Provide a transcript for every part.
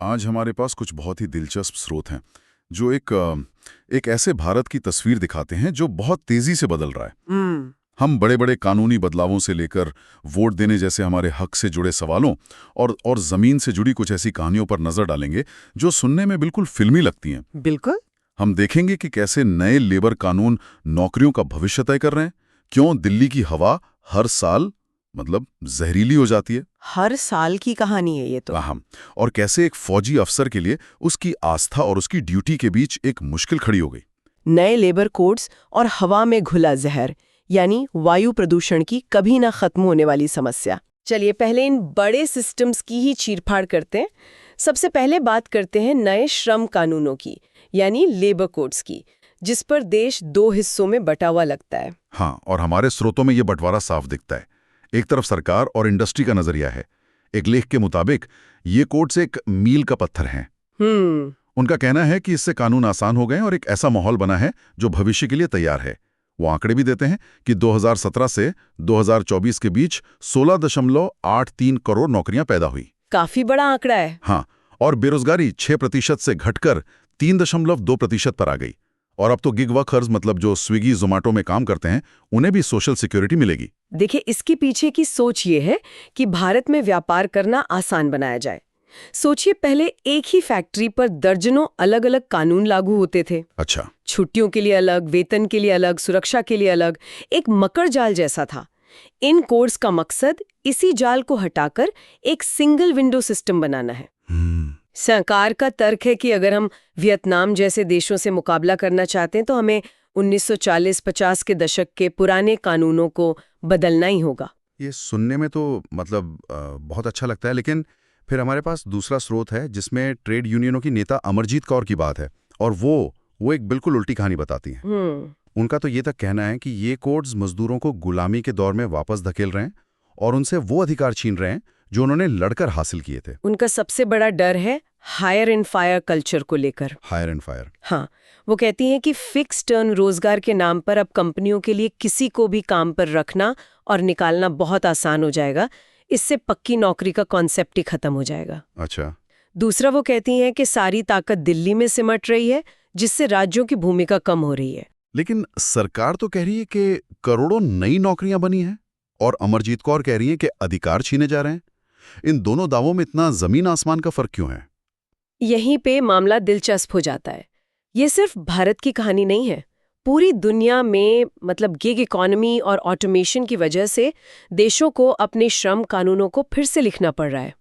आज हमारे पास कुछ बहुत ही दिलचस्प स्रोत हैं जो एक ऐसे भारत की तस्वीर दिखाते हैं जो बहुत तेजी से बदल रहा है। हम बड़े बड़े कानूनी बदलावों से लेकर वोट देने जैसे हमारे हक से जुड़े सवालों और जमीन से जुड़ी कुछ ऐसी कहानियों पर नजर डालेंगे जो सुनने में बिल्कुल फिल्मी लगती हैं। बिल्कुल। हम देखेंगे कि कैसे नए लेबर कानून नौकरियों का भविष्य तय कर रहे हैं, क्यों दिल्ली की हवा हर साल जहरीली हो जाती है। हर साल की कहानी है ये तो। अहम। और कैसे एक फौजी अफसर के लिए उसकी आस्था और उसकी ड्यूटी के बीच एक मुश्किल खड़ी हो गई। नए लेबर कोड्स और हवा में घुला जहर, यानी वायु प्रदूषण की कभी ना खत्म होने वाली समस्या। चलिए पहले इन बड़े सिस्टम्स की ही चीरफाड़ करते हैं। सबसे पहले बात करते हैं नए श्रम कानूनों की, यानी लेबर कोड्स की, जिस पर देश दो हिस्सों में बटा हुआ लगता है। हाँ, और हमारे स्रोतों में ये बंटवारा साफ दिखता है। एक तरफ सरकार और इंडस्ट्री का नजरिया है। एक लेख के मुताबिक ये कोड्स एक मील का पत्थर हैं। उनका कहना है कि इससे कानून आसान हो गए और एक ऐसा माहौल बना है जो भविष्य के लिए तैयार है। वो आंकड़े भी देते हैं कि 2017 से 2024 के बीच 16.83 करोड़ नौकरियां पैदा हुई। काफी बड़ा आंकड़ा है। हाँ, और बेरोजगारी 6% से घटकर 3.2% पर आ गई। और अब तो गिग वर्कर्स जो स्विगी जोमेटो में काम करते हैं, उन्हें भी सोशल सिक्योरिटी मिलेगी। देखिए, इसके पीछे की सोच ये है कि भारत में व्यापार करना आसान बनाया जाए। सोचिए, पहले एक ही फैक्ट्री पर दर्जनों अलग अलग कानून लागू होते थे। अच्छा। छुट्टियों के लिए अलग, वेतन के लिए अलग, सुरक्षा के लिए अलग, एक मकर जाल जैसा था। इन कोड्स का मकसद इसी जाल को हटाकर एक सिंगल विंडो सिस्टम बनाना है। सरकार का तर्क है कि अगर हम वियतनाम जैसे देशों से मुकाबला करना चाहते हैं तो हमें 1940-50 के दशक के पुराने कानूनों को बदलना ही होगा। ये सुनने में तो बहुत अच्छा लगता है, लेकिन फिर हमारे पास दूसरा स्रोत है जिसमें ट्रेड यूनियनों की नेता अमरजीत कौर की बात है, और वो एक बिल्कुल उल्टी कहानी बताती हैं। उनका तो ये तक कहना है कि ये कोड्स मजदूरों को गुलामी के दौर में वापस धकेल रहे हैं और उनसे वो अधिकार छीन रहे हैं जो उन्होंने लड़कर हासिल किए थे। उनका सबसे बड़ा डर है हायर एंड फायर कल्चर को लेकर। Hire and fire. हाँ, वो कहती हैं कि फिक्स टर्म रोजगार के नाम पर अब कंपनियों के लिए किसी को भी काम पर रखना और निकालना बहुत आसान हो जाएगा। इससे पक्की नौकरी का कॉन्सेप्ट ही खत्म हो जाएगा। अच्छा। दूसरा, वो कहती हैं कि सारी ताकत दिल्ली में सिमट रही है, जिससे राज्यों की भूमिका कम हो रही है। लेकिन सरकार तो कह रही है कि करोड़ों नई नौकरियां बनी हैं, और अमरजीत कौर कह रही है कि अधिकार छीने जा रहे हैं। इन दोनों दावों में इतना जमीन आसमान का फर्क क्यों है? यहीं पे मामला दिलचस्प हो जाता है। ये सिर्फ भारत की कहानी नहीं है। पूरी दुनिया में गिग इकोनॉमी और ऑटोमेशन की वजह से देशों को अपने श्रम कानूनों को फिर से लिखना पड़ रहा है।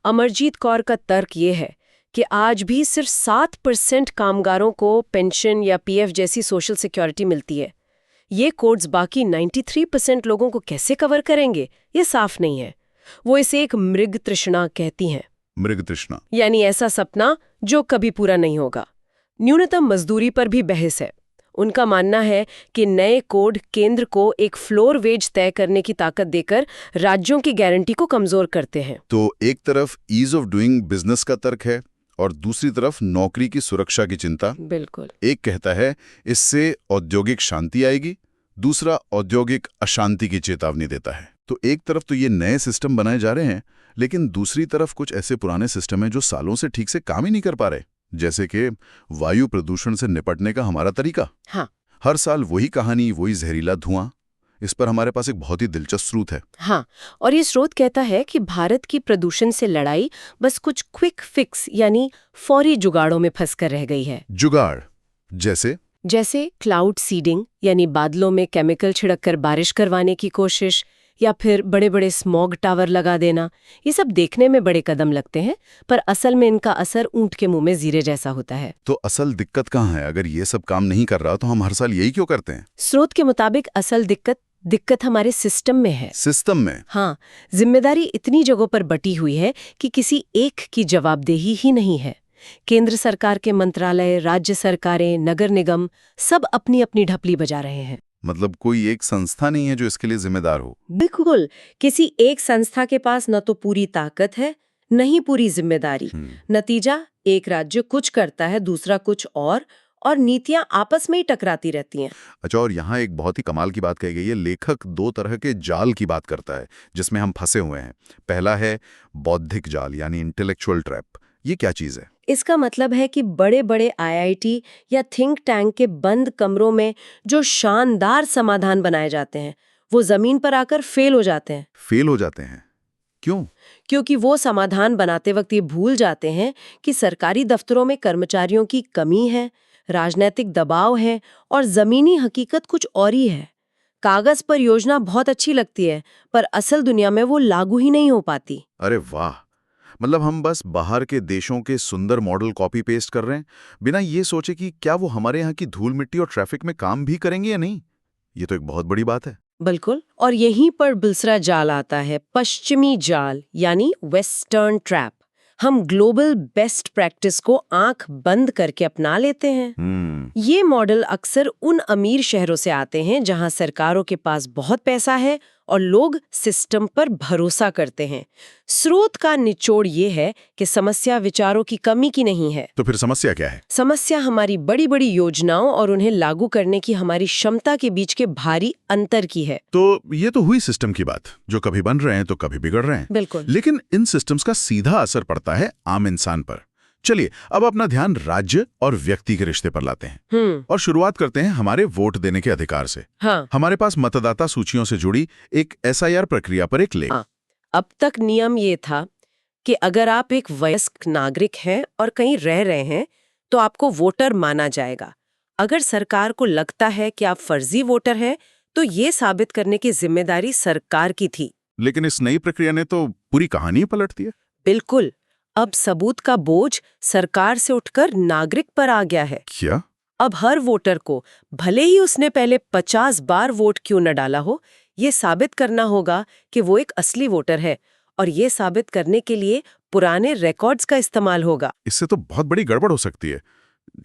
अमरजीत कौर का तर्क ये है कि आज भी सिर्फ 7% कामगारों को पेंशन या पीएफ जैसी सोशल सिक्योरिटी मिलती है। ये कोड्स बाकी 93% लोगों को कैसे कवर करेंगे, ये साफ नहीं है। वो इसे एक मृग तृष्णा कहती हैं। मृग तृष्णा यानी ऐसा सपना जो कभी पूरा नहीं होगा। न्यूनतम मजदूरी पर भी बहस है। उनका मानना है कि नए कोड केंद्र को एक फ्लोर वेज तय करने की ताकत देकर राज्यों की गारंटी को कमजोर करते हैं। तो एक तरफ ईज ऑफ डूइंग बिजनेस का तर्क है और दूसरी तरफ नौकरी की सुरक्षा की चिंता। बिल्कुल। एक कहता है इससे औद्योगिक शांति आएगी, दूसरा औद्योगिक अशांति की चेतावनी देता है। तो एक तरफ तो ये नए सिस्टम बनाए जा रहे हैं, लेकिन दूसरी तरफ कुछ ऐसे पुराने सिस्टम हैं जो सालों से ठीक से काम ही नहीं कर पा रहे, जैसे कि वायु प्रदूषण से निपटने का हमारा तरीका। हाँ। हर साल वही कहानी, वही जहरीला धुआं। इस पर हमारे पास एक बहुत ही दिलचस्प स्रोत है। हाँ, और ये स्रोत कहता है कि भारत की प्रदूषण से लड़ाई बस कुछ क्विक फिक्स यानी फौरी जुगाड़ों में फंसकर रह गई है। जुगाड़ जैसे क्लाउड सीडिंग, यानी बादलों में केमिकल छिड़ककर बारिश करवाने की कोशिश, या फिर बड़े बड़े स्मॉग टावर लगा देना। ये सब देखने में बड़े कदम लगते हैं, पर असल में इनका असर ऊंट के मुंह में जीरे जैसा होता है। तो असल दिक्कत कहाँ है? अगर ये सब काम नहीं कर रहा तो हम हर साल यही क्यों करते हैं? स्रोत के मुताबिक असल दिक्कत हमारे सिस्टम में है। सिस्टम में? हाँ, जिम्मेदारी इतनी जगहों पर बटी हुई है कि किसी एक की जवाबदेही ही नहीं है। केंद्र सरकार के मंत्रालय, राज्य सरकारें, नगर निगम सब अपनी अपनी ढपली बजा रहे हैं। कोई एक संस्था नहीं है जो इसके लिए जिम्मेदार हो? बिल्कुल। किसी एक संस्था के पास न तो पूरी ताकत है, न ही पूरी जिम्मेदारी। नतीजा, एक राज्य कुछ करता है, दूसरा कुछ और नीतियां आपस में ही टकराती रहती हैं। अच्छा, और यहाँ एक बहुत ही कमाल की बात कही गई है। लेखक दो तरह के जाल की बात करता है जिसमें हम फंसे हुए हैं। पहला है बौद्धिक जाल, यानी इंटेलेक्चुअल ट्रैप, ये क्या चीज है? इसका मतलब है कि बड़े बड़े आईआईटी या थिंक टैंक के बंद कमरों में जो शानदार समाधान बनाए जाते हैं वो जमीन पर आकर फेल हो जाते हैं। फेल हो जाते हैं? क्यों? क्योंकि वो समाधान बनाते वक्त ये भूल जाते हैं कि सरकारी दफ्तरों में कर्मचारियों की कमी है, राजनीतिक दबाव है और जमीनी हकीकत कुछ और ही है। कागज पर योजना बहुत अच्छी लगती है, पर असल दुनिया में वो लागू ही नहीं हो पाती। अरे वाह! मतलब हम बस बाहर के देशों के सुंदर मॉडल कॉपी पेस्ट कर रहे हैं, बिना ये सोचे कि क्या वो हमारे यहाँ की धूल मिट्टी और ट्रैफिक में काम भी करेंगे या नहीं। ये तो एक बहुत बड़ी बात है। बिल्कुल, और यहीं पर दूसरा जाल आता है, पश्चिमी जाल यानी वेस्टर्न ट्रैप। हम ग्लोबल बेस्ट प्रैक्टिस को आंख बंद करके अपना लेते हैं। ये मॉडल अक्सर उन अमीर शहरों से आते हैं जहां सरकारों के पास बहुत पैसा है और लोग सिस्टम पर भरोसा करते हैं। स्रोत का निचोड़ ये है कि समस्या विचारों की कमी की नहीं है। तो फिर समस्या क्या है? समस्या हमारी बड़ी बड़ी योजनाओं और उन्हें लागू करने की हमारी क्षमता के बीच के भारी अंतर की है। तो ये तो हुई सिस्टम की बात, जो कभी बन रहे हैं तो कभी बिगड़ रहे हैं। बिल्कुल। लेकिन इन सिस्टम्स का सीधा असर पड़ता है आम इंसान पर। चलिए अब अपना ध्यान राज्य और व्यक्ति के रिश्ते पर लाते हैं और शुरुआत करते हैं हमारे वोट देने के अधिकार से। हाँ। हमारे पास मतदाता सूचियों से जुड़ी एक एसआईआर प्रक्रिया पर एक लेख। अब तक नियम ये था कि अगर आप एक वयस्क नागरिक हैं और कहीं रह रहे हैं तो आपको वोटर माना जाएगा। अगर सरकार को लगता है कि आप फर्जी वोटर हैं तो ये साबित करने की जिम्मेदारी सरकार की थी। लेकिन इस नई प्रक्रिया ने तो पूरी कहानी ही पलट दी है। बिल्कुल। अब सबूत का बोझ सरकार से उठकर नागरिक पर आ गया है। क्या? अब हर वोटर को, भले ही उसने पहले 50 बार वोट क्यों न डाला हो, ये साबित करना होगा कि वो एक असली वोटर है, और ये साबित करने के लिए पुराने रिकॉर्ड्स का इस्तेमाल होगा। इससे तो बहुत बड़ी गड़बड़ हो सकती है।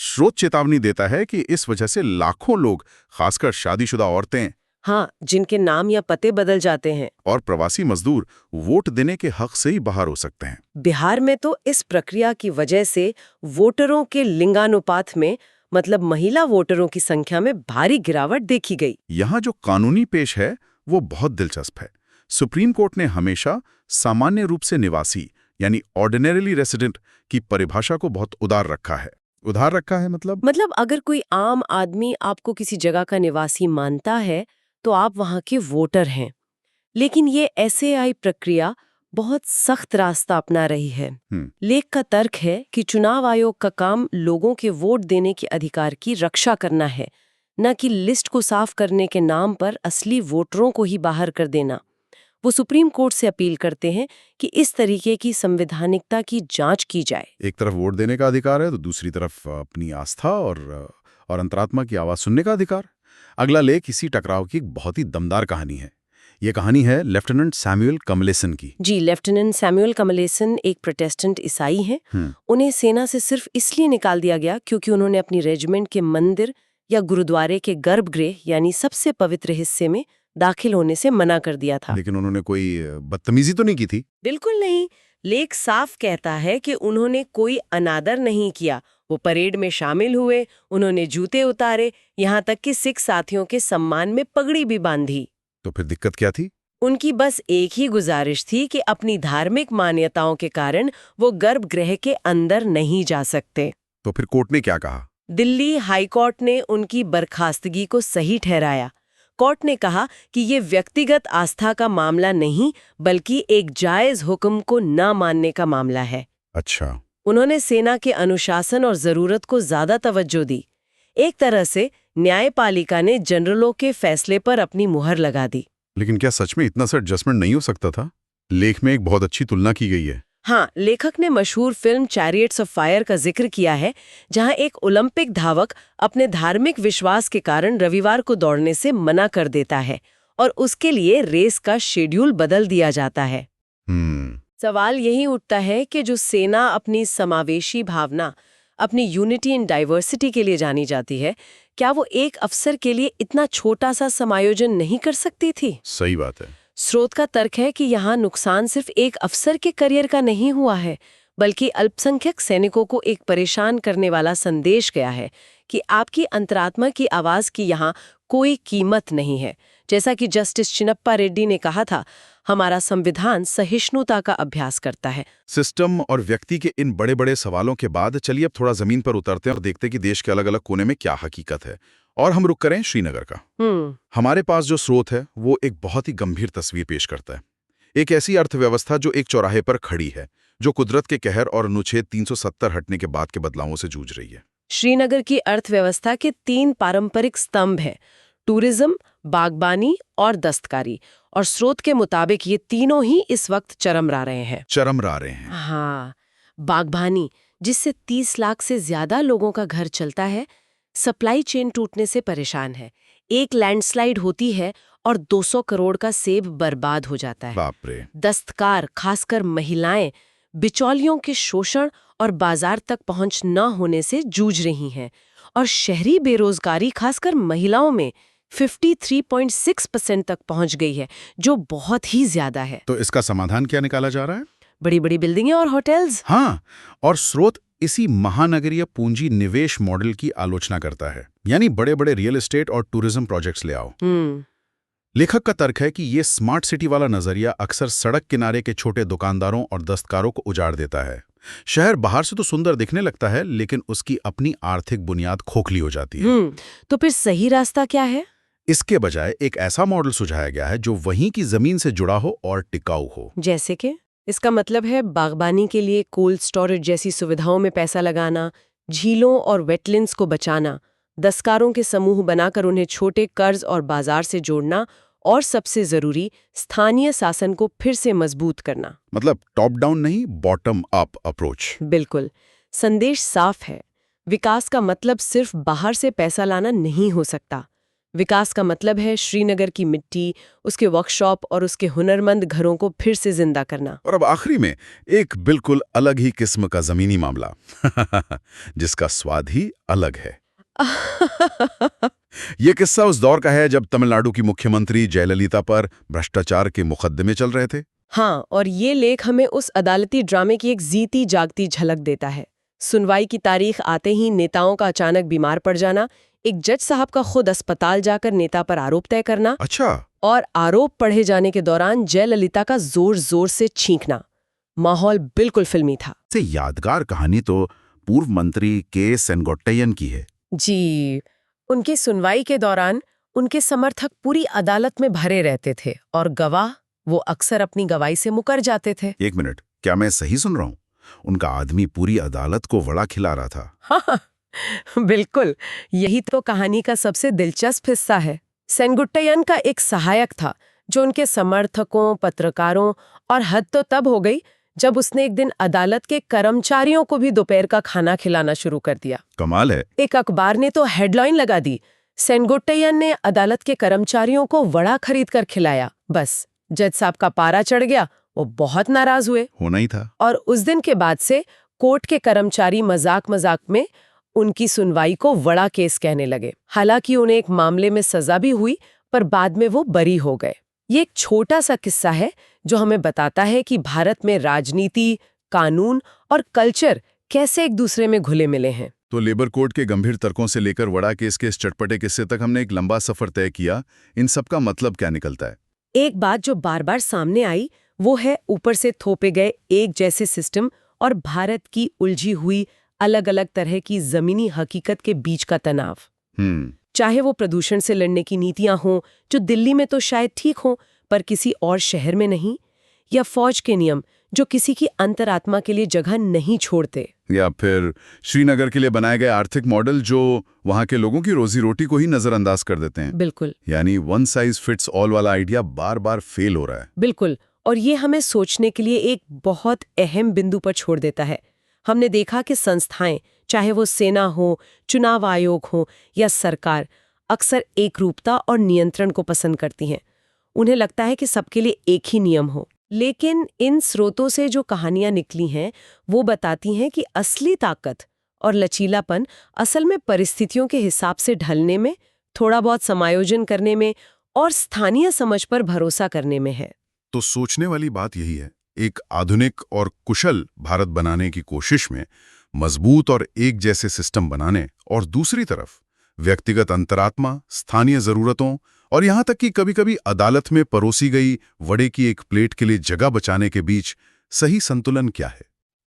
स्रोत चेतावनी देता है कि इस वजह से लाखों लोग, खासकर शादीशुदा औरतें, हाँ, जिनके नाम या पते बदल जाते हैं, और प्रवासी मजदूर वोट देने के हक से ही बाहर हो सकते हैं। बिहार में तो इस प्रक्रिया की वजह से वोटरों के लिंगानुपात में, मतलब महिला वोटरों की संख्या में भारी गिरावट देखी गई। यहाँ जो कानूनी पेश है वो बहुत दिलचस्प है। सुप्रीम कोर्ट ने हमेशा सामान्य रूप से निवासी यानी ऑर्डिनरीली रेसिडेंट की परिभाषा को बहुत उदार रखा है। उधार रखा है मतलब अगर कोई आम आदमी आपको किसी जगह का निवासी मानता है तो आप वहां के वोटर हैं। लेकिन ये एसएआई प्रक्रिया बहुत सख्त रास्ता अपना रही है। लेख का तर्क है कि चुनाव आयोग का काम लोगों के वोट देने के अधिकार की रक्षा करना है, न कि लिस्ट को साफ करने के नाम पर असली वोटरों को ही बाहर कर देना। वो सुप्रीम कोर्ट से अपील करते हैं कि इस तरीके की संवैधानिकता की जांच की जाए। एक तरफ वोट देने का अधिकार है तो दूसरी तरफ अपनी आस्था और अंतरात्मा की आवाज सुनने का अधिकार। अगला लेख इसी टकराव की एक बहुत ही दमदार कहानी है। ये कहानी है लेफ्टिनेंट सैमुअल कमलेसन की। जी, लेफ्टिनेंट सैमुअल कमलेसन एक प्रोटेस्टेंट ईसाई हैं। उन्हें सेना से सिर्फ इसलिए निकाल दिया गया क्योंकि उन्होंने अपनी रेजिमेंट के मंदिर या गुरुद्वारे के गर्भगृह यानी सबसे पवित्र हिस्से में दाखिल होने से मना कर दिया था। लेकिन उन्होंने कोई बदतमीजी तो नहीं की थी? बिल्कुल नहीं। लेख साफ कहता है कि उन्होंने कोई अनादर नहीं किया। वो परेड में शामिल हुए, उन्होंने जूते उतारे, यहाँ तक कि सिख साथियों के सम्मान में पगड़ी भी बांधी। तो फिर दिक्कत क्या थी? उनकी बस एक ही गुजारिश थी कि अपनी धार्मिक मान्यताओं के कारण वो गर्भगृह के अंदर नहीं जा सकते। तो फिर कोर्ट ने क्या कहा? दिल्ली हाई कोर्ट ने उनकी बर्खास्तगी को सही ठहराया। कोर्ट ने कहा कि ये व्यक्तिगत आस्था का मामला नहीं, बल्कि एक जायज हुक्म को न मानने का मामला है। अच्छा। उन्होंने सेना के अनुशासन और जरूरत को ज्यादा तवज्जो दी। एक तरह से न्यायपालिका ने जनरलों के फैसले पर अपनी मुहर लगा दी। लेकिन क्या सच में इतना सा एडजस्टमेंट नहीं हो सकता था? लेख में एक बहुत अच्छी तुलना की गई है। हाँ, लेखक ने मशहूर फिल्म चैरियट्स ऑफ फायर का जिक्र किया है, जहां एक ओलंपिक धावक अपने धार्मिक विश्वास के कारण रविवार को दौड़ने से मना कर देता है और उसके लिए रेस का शेड्यूल बदल दिया जाता है। सवाल यही उठता है कि जो सेना अपनी समावेशी भावना, अपनी यूनिटी इन डाइवर्सिटी के लिए जानी जाती है, क्या वो एक अफसर के लिए इतना छोटा सा समायोजन नहीं कर सकती थी? सही बात है। स्रोत का तर्क है कि यहाँ नुकसान सिर्फ एक अफसर के करियर का नहीं हुआ है, बल्कि अल्पसंख्यक सैनिकों को एक परेशान करने वाला संदेश गया है कि आपकी अंतरात्मा की आवाज की यहाँ कोई कीमत नहीं है। जैसा कि जस्टिस चिन्नप्पा रेड्डी ने कहा था, हमारा संविधान सहिष्णुता का अभ्यास करता है। सिस्टम और व्यक्ति के इन बड़े बड़े सवालों के बाद चलिए अब थोड़ा जमीन पर उतरते हैं और देखते हैं कि देश के अलग अलग कोने में क्या हकीकत है। और हम रुक करें श्रीनगर का। हमारे पास जो स्रोत है वो एक बहुत ही गंभीर तस्वीर पेश करता है। एक ऐसी अर्थव्यवस्था जो एक चौराहे पर खड़ी है, जो कुदरत के कहर और अनुच्छेद 370 हटने के बाद के बदलावों से जूझ रही है। श्रीनगर की अर्थव्यवस्था के 3 पारंपरिक स्तंभ हैं, टूरिज्म, बागबानी और दस्तकारी। और स्रोत के मुताबिक ये तीनों ही इस वक्त चरमरा रहे हैं। हाँ, बागबानी, जिससे 30 लाख से ज्यादा लोगों का घर चलता है, सप्लाई चेन टूटने से परेशान है। एक लैंडस्लाइड होती है और 200 करोड़ का सेब बर्बाद हो जाता है। बाप रे। दस्तकार, खासकर महिलाएं, बिचौलियों के शोषण और बाजार तक पहुंच न होने से जूझ रही हैं। और शहरी बेरोजगारी खासकर महिलाओं में 53.6% तक पहुंच गई है, जो बहुत ही ज्यादा है। तो इसका समाधान क्या निकाला जा रहा है? बड़ी बड़ी बिल्डिंगें और होटल्स। हाँ, और स्रोत इसी महानगरीय पूंजी निवेश मॉडल की आलोचना करता है, यानी बड़े बड़े रियल एस्टेट और टूरिज्म प्रोजेक्ट्स ले आओ। लेखक का तर्क है कि ये स्मार्ट सिटी वाला नजरिया अक्सर सड़क किनारे के छोटे दुकानदारों और दस्तकारों को उजाड़ देता है। शहर बाहर से तो सुंदर दिखने लगता है, लेकिन उसकी अपनी आर्थिक बुनियाद खोखली हो जाती है। तो फिर सही रास्ता क्या है? इसके बजाय एक ऐसा मॉडल सुझाया गया है जो वहीं की जमीन से जुड़ा हो और टिकाऊ हो। जैसे कि इसका मतलब है बागबानी के लिए कोल्ड स्टोरेज जैसी सुविधाओं में पैसा लगाना, झीलों और वेटलैंड्स को बचाना, दस्तकारों के समूह बनाकर उन्हें छोटे कर्ज और बाजार से जोड़ना, और सबसे जरूरी स्थानीय शासन को फिर से मजबूत करना। मतलब टॉप डाउन नहीं, बॉटम अप अप्रोच। बिल्कुल। संदेश साफ है, विकास का मतलब सिर्फ बाहर से पैसा लाना नहीं हो सकता। विकास का मतलब है श्रीनगर की मिट्टी, उसके वर्कशॉप और उसके हुनरमंद घरों को फिर से जिंदा करना। और अब आखिरी में एक बिल्कुल अलग ही किस्म का जमीनी मामला जिसका स्वाद ही अलग है। ये किस्सा उस दौर का है जब तमिलनाडु की मुख्यमंत्री जयललिता पर भ्रष्टाचार के मुकदमे चल रहे थे। हाँ, और ये लेख हमें उस अदालती ड्रामे की एक जीती जागती झलक देता है। सुनवाई की तारीख आते ही नेताओं का अचानक बीमार पड़ जाना, एक जज साहब का खुद अस्पताल जाकर नेता पर आरोप तय करना। अच्छा। और आरोप पढ़े जाने के दौरान जयललिता का जोर जोर से छींकना। माहौल बिल्कुल फिल्मी था। से यादगार कहानी तो पूर्व मंत्री के सेनगोट्टयन की है। जी, उनकी सुनवाई के दौरान उनके समर्थक पूरी अदालत में भरे रहते थे और गवाह, वो अक्सर अपनी गवाही से मुकर जाते थे। एक मिनट, क्या मैं सही सुन रहा हूँ? उनका आदमी पूरी अदालत को वड़ा खिला रहा था। हाँ, बिल्कुल। यही तो कहानी का सबसे दिलचस्प हिस्सा है। सेनगुट्टयन का एक सहायक था जो उनके समर्थकों, पत्रकारों और हद तो तब हो गई जब उसने एक दिन अदालत के कर्मचारियों को भी दोपहर का खाना खिलाना शुरू कर दिया। कमाल है। एक अखबार ने तो हेडलाइन लगा दी, सेनगुट्टयन ने अदालत के कर्मचारियों को वड़ा खरीद कर खिलाया। बस जज साहब का पारा चढ़ गया, वो बहुत नाराज हुए। होना ही था। और उस दिन के बाद से कोर्ट के कर्मचारी मजाक मजाक में उनकी सुनवाई को वड़ा केस कहने लगे। हालांकि उन्हें एक मामले में सजा भी हुई, पर बाद में वो बरी हो गए। ये एक छोटा सा किस्सा है जो हमें बताता है कि भारत में राजनीति, कानून और कल्चर कैसे एक दूसरे में घुले मिले हैं। तो लेबर कोड के गंभीर तर्कों से लेकर वड़ा केस के इस चटपटे किस्से तक हमने एक लंबा सफर तय किया। इन सब का मतलब क्या निकलता है? एक बात जो बार बार सामने आई वो है ऊपर से थोपे गए एक जैसे सिस्टम और भारत की उलझी हुई अलग अलग तरह की जमीनी हकीकत के बीच का तनाव। चाहे वो प्रदूषण से लड़ने की नीतियां हों जो दिल्ली में तो शायद ठीक हों पर किसी और शहर में नहीं, या फौज के नियम जो किसी की अंतरात्मा के लिए जगह नहीं छोड़ते, या फिर श्रीनगर के लिए बनाए गए आर्थिक मॉडल जो वहां के लोगों की रोजी रोटी को ही नजरअंदाज कर देते हैं। बिल्कुल। यानी वन साइज फिट्स ऑल वाला आइडिया बार बार फेल हो रहा है। बिल्कुल। और ये हमें सोचने के लिए एक बहुत अहम बिंदु पर छोड़ देता है। हमने देखा कि संस्थाएं, चाहे वो सेना हो, चुनाव आयोग हो या सरकार, अक्सर एकरूपता और नियंत्रण को पसंद करती हैं। उन्हें लगता है कि सबके लिए एक ही नियम हो। लेकिन इन स्रोतों से जो कहानियां निकली हैं वो बताती हैं कि असली ताकत और लचीलापन असल में परिस्थितियों के हिसाब से ढलने में, थोड़ा बहुत समायोजन करने में और स्थानीय समझ पर भरोसा करने में है। तो सोचने वाली बात यही है, एक आधुनिक और कुशल भारत बनाने की कोशिश में मजबूत और एक जैसे सिस्टम बनाने और दूसरी तरफ व्यक्तिगत अंतरात्मा, स्थानीय जरूरतों और यहाँ तक कि कभी-कभी अदालत में परोसी गई वड़े की एक प्लेट के लिए जगह बचाने के बीच सही संतुलन क्या है?